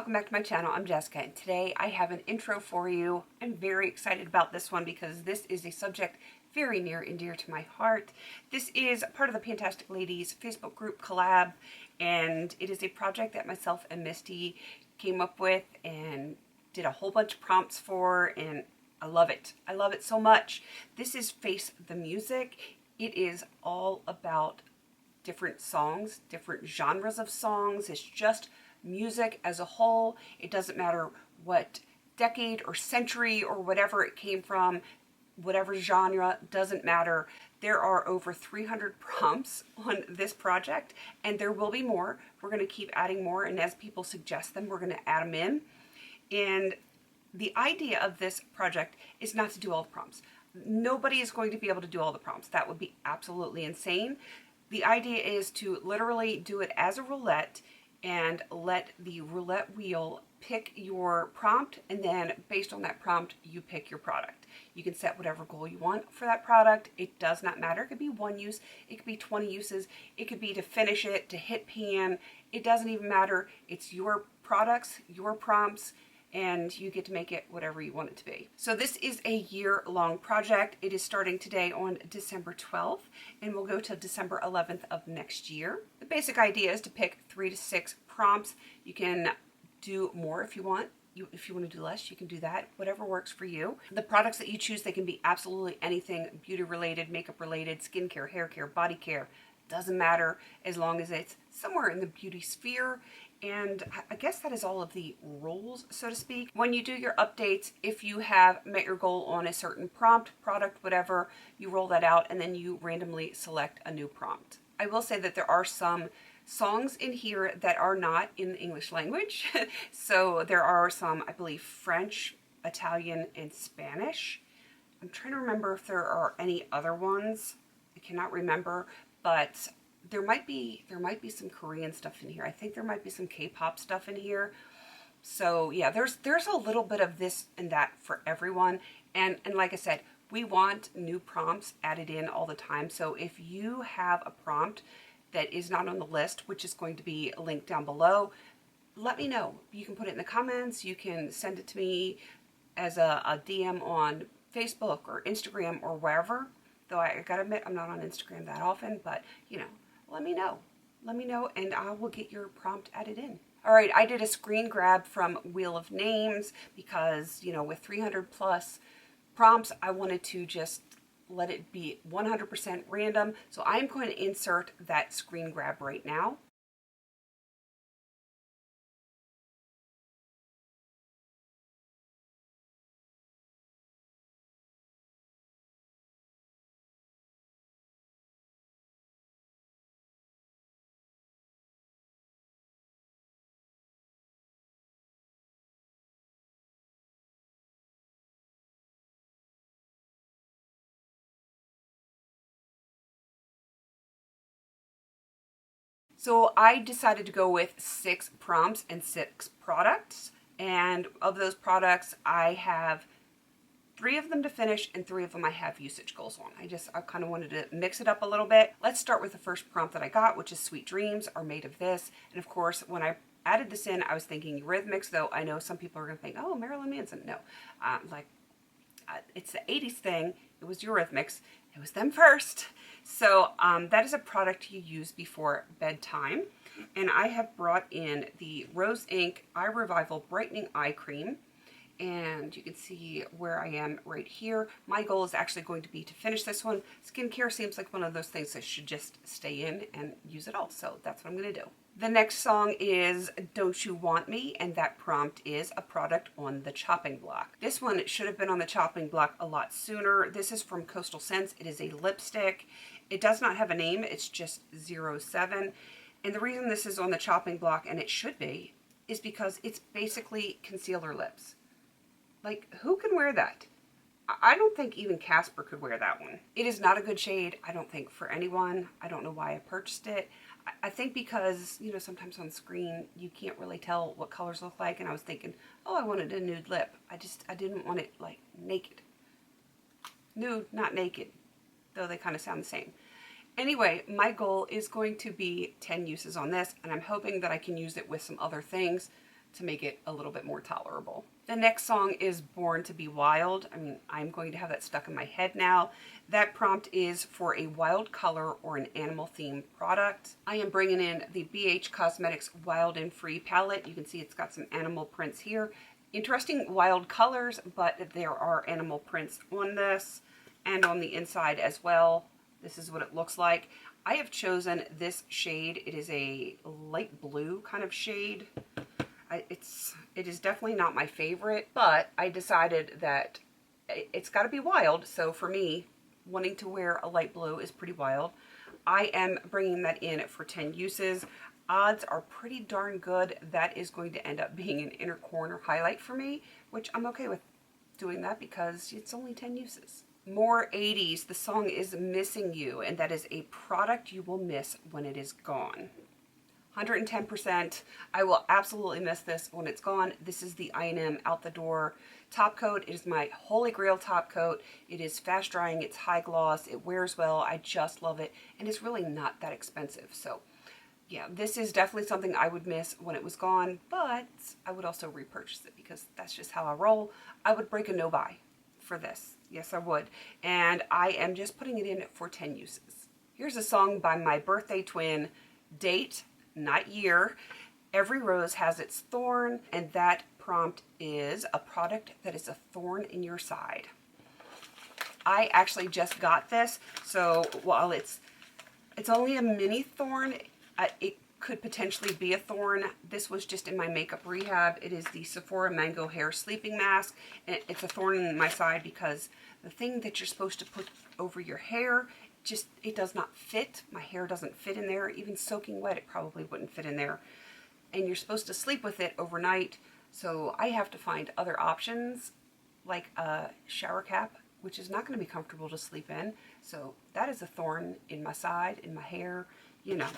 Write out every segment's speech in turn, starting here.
welcome back to my channel. I'm Jessica, and today I have an intro for you. I'm very excited about this one because this is a subject very near and dear to my heart. This is part of the Fantastic Ladies Facebook group collab, and it is a project that myself and Misty came up with and did a whole bunch of prompts for, and I love it. I love it so much. This is Face the Music. It is all about different songs, different genres of songs. It's just music as a whole. It doesn't matter what decade or century or whatever it came from, whatever genre, doesn't matter. There are over 300 prompts on this project, and there will be more. We're going to keep adding more, and as people suggest them, we're going to add them in. And the idea of this project is not to do all the prompts. Nobody is going to be able to do all the prompts. That would be absolutely insane. The idea is to literally do it as a roulette and let the roulette wheel pick your prompt, and then based on that prompt, you pick your product. You can set whatever goal you want for that product. It does not matter. It could be one use, it could be 20 uses, it could be to finish it, to hit pan. It doesn't even matter. It's your products, your prompts, and you get to make it whatever you want it to be. So this is a year-long project. It is starting today on December 12th and will go till December 11th of next year. The basic idea is to pick 3 to 6 prompts. You can do more if you want. If you want to do less, you can do that. Whatever works for you. The products that you choose, they can be absolutely anything beauty related, makeup related, skincare, hair care, body care. Doesn't matter as long as it's somewhere in the beauty sphere. And I guess that is all of the rules, so to speak. When you do your updates, if you have met your goal on a certain prompt, product, whatever, you roll that out and then you randomly select a new prompt. I will say that there are some songs in here that are not in the English language. So there are some, I believe, French, Italian, and Spanish. I'm trying to remember if there are any other ones. I cannot remember, but there might be some Korean stuff in here. I think there might be some K-pop stuff in here. So yeah, there's a little bit of this and that for everyone. And like I said, we want new prompts added in all the time. So if you have a prompt that is not on the list, which is going to be linked down below, let me know. You can put it in the comments. You can send it to me as a DM on Facebook or Instagram or wherever. Though I gotta admit, I'm not on Instagram that often, but you know, let me know. Let me know and I will get your prompt added in. All right, I did a screen grab from Wheel of Names because, you know, with 300 plus prompts, I wanted to just let it be 100% random. So I'm going to insert that screen grab right now. So I decided to go with 6 prompts and 6 products. And of those products, I have 3 of them to finish and 3 of them I have usage goals on. I kind of wanted to mix it up a little bit. Let's start with the first prompt that I got, which is Sweet Dreams Are Made of This. And of course, when I added this in, I was thinking Eurythmics, though I know some people are going to think, oh, Marilyn Manson. No, it's the 80s thing. It was Eurythmics. It was them first. So that is a product you use before bedtime. And I have brought in the Rose Inc Eye Revival Brightening Eye Cream. And you can see where I am right here. My goal is actually going to be to finish this one. Skincare seems like one of those things that should just stay in and use it all. So that's what I'm going to do. The next song is Don't You Want Me, and that prompt is a product on the chopping block. This one should have been on the chopping block a lot sooner. This is from Coastal Scents. It is a lipstick. It does not have a name. It's just 07. And the reason this is on the chopping block, and it should be, is because it's basically concealer lips. Like, who can wear that? I don't think even Casper could wear that one. It is not a good shade, I don't think, for anyone. I don't know why I purchased it. I think because, you know, sometimes on screen you can't really tell what colors look like, and I was thinking, oh, I wanted a nude lip. I didn't want it, like, naked. Nude, not naked, though they kind of sound the same. Anyway, my goal is going to be 10 uses on this, and I'm hoping that I can use it with some other things. to make it a little bit more tolerable. The next song is Born to Be Wild. I mean, I'm going to have that stuck in my head now. That prompt is for a wild color or an animal themed product. I am bringing in the BH Cosmetics Wild and Free palette. You can see it's got some animal prints here. Interesting wild colors, but there are animal prints on this and on the inside as well. This is what it looks like. I have chosen this shade. It is a light blue kind of shade. It is definitely not my favorite, but I decided that it's got to be wild. So for me, wanting to wear a light blue is pretty wild. I am bringing that in for 10 uses. Odds are pretty darn good that is going to end up being an inner corner highlight for me, which I'm okay with doing that because it's only 10 uses. More 80s. The song is Missing You, and that is a product you will miss when it is gone. 110%. I will absolutely miss this when it's gone. This is the I&M Out the Door top coat. It is my holy grail top coat. It is fast drying. It's high gloss. It wears well. I just love it. And it's really not that expensive. So yeah, this is definitely something I would miss when it was gone, but I would also repurchase it because that's just how I roll. I would break a no buy for this. Yes, I would. And I am just putting it in for 10 uses. Here's a song by my birthday twin, date, not year. Every rose has its thorn, and that prompt is a product that is a thorn in your side. I actually just got this, so while it's only a mini thorn, it could potentially be a thorn. This was just in my makeup rehab. It is the Sephora Mango Hair Sleeping Mask, and it's a thorn in my side because the thing that you're supposed to put over your hair, it does not fit. My hair doesn't fit in there. Even soaking wet, it probably wouldn't fit in there. And you're supposed to sleep with it overnight, so I have to find other options, like a shower cap, which is not going to be comfortable to sleep in. So that is a thorn in my side, in my hair, you know.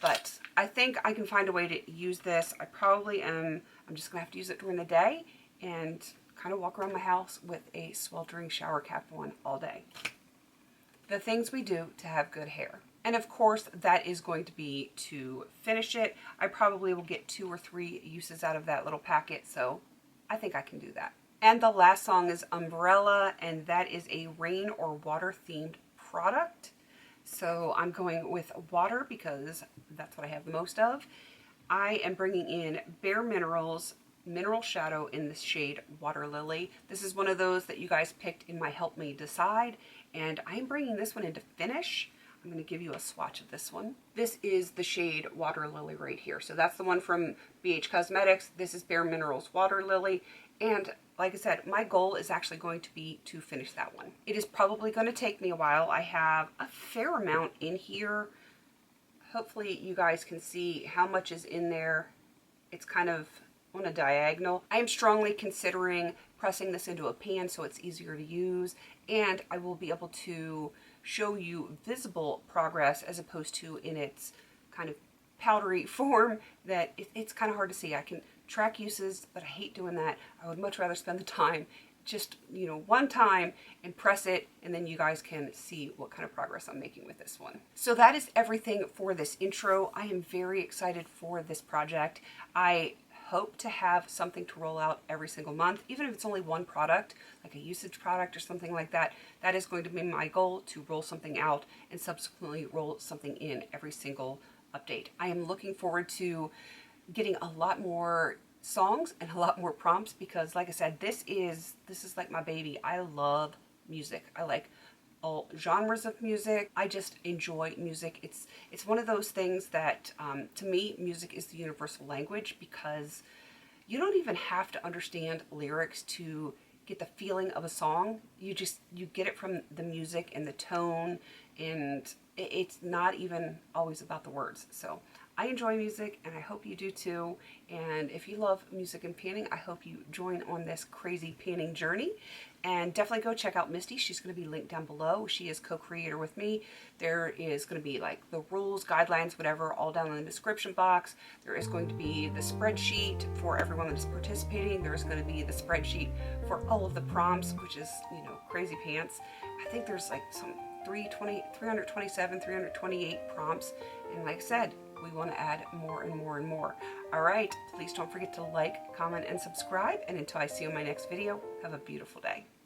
But I think I can find a way to use this. I'm just going to have to use it during the day and kind of walk around my house with a sweltering shower cap on all day. The things we do to have good hair. And of course, that is going to be to finish it. I probably will get 2 or 3 uses out of that little packet, so I think I can do that. And the last song is Umbrella, and that is a rain or water themed product. So I'm going with water because that's what I have the most of. I am bringing in Bare Minerals Mineral Shadow in the shade Water Lily. This is one of those that you guys picked in my Help Me Decide, and I'm bringing this one into finish. I'm going to give you a swatch of this one. This is the shade Water Lily right here. So that's the one from BH Cosmetics. This is Bare Minerals Water Lily. And like I said, my goal is actually going to be to finish that one. It is probably going to take me a while. I have a fair amount in here. Hopefully you guys can see how much is in there. It's kind of on a diagonal. I am strongly considering pressing this into a pan so it's easier to use, and I will be able to show you visible progress as opposed to in its kind of powdery form that it's kind of hard to see. I can track uses, but I hate doing that. I would much rather spend the time just, one time and press it, and then you guys can see what kind of progress I'm making with this one. So that is everything for this intro. I am very excited for this project. I hope to have something to roll out every single month, even if it's only one product, like a usage product or something like that. That is going to be my goal, to roll something out and subsequently roll something in every single update. I am looking forward to getting a lot more songs and a lot more prompts because, like I said, this is like my baby. I love music. I like all genres of music. I just enjoy music. It's one of those things that to me, music is the universal language because you don't even have to understand lyrics to get the feeling of a song. You get it from the music and the tone, and it's not even always about the words. So I enjoy music, and I hope you do too. And if you love music and panning, I hope you join on this crazy panning journey. And definitely go check out Misty. She's going to be linked down below. She is co-creator with me. There is going to be like the rules, guidelines, whatever, all down in the description box. There is going to be the spreadsheet for everyone that is participating. There is going to be the spreadsheet for all of the prompts, which is, crazy pants. I think there's like some 327, 328 prompts. And like I said, we want to add more and more and more. All right, please don't forget to like, comment, and subscribe. And until I see you in my next video, have a beautiful day.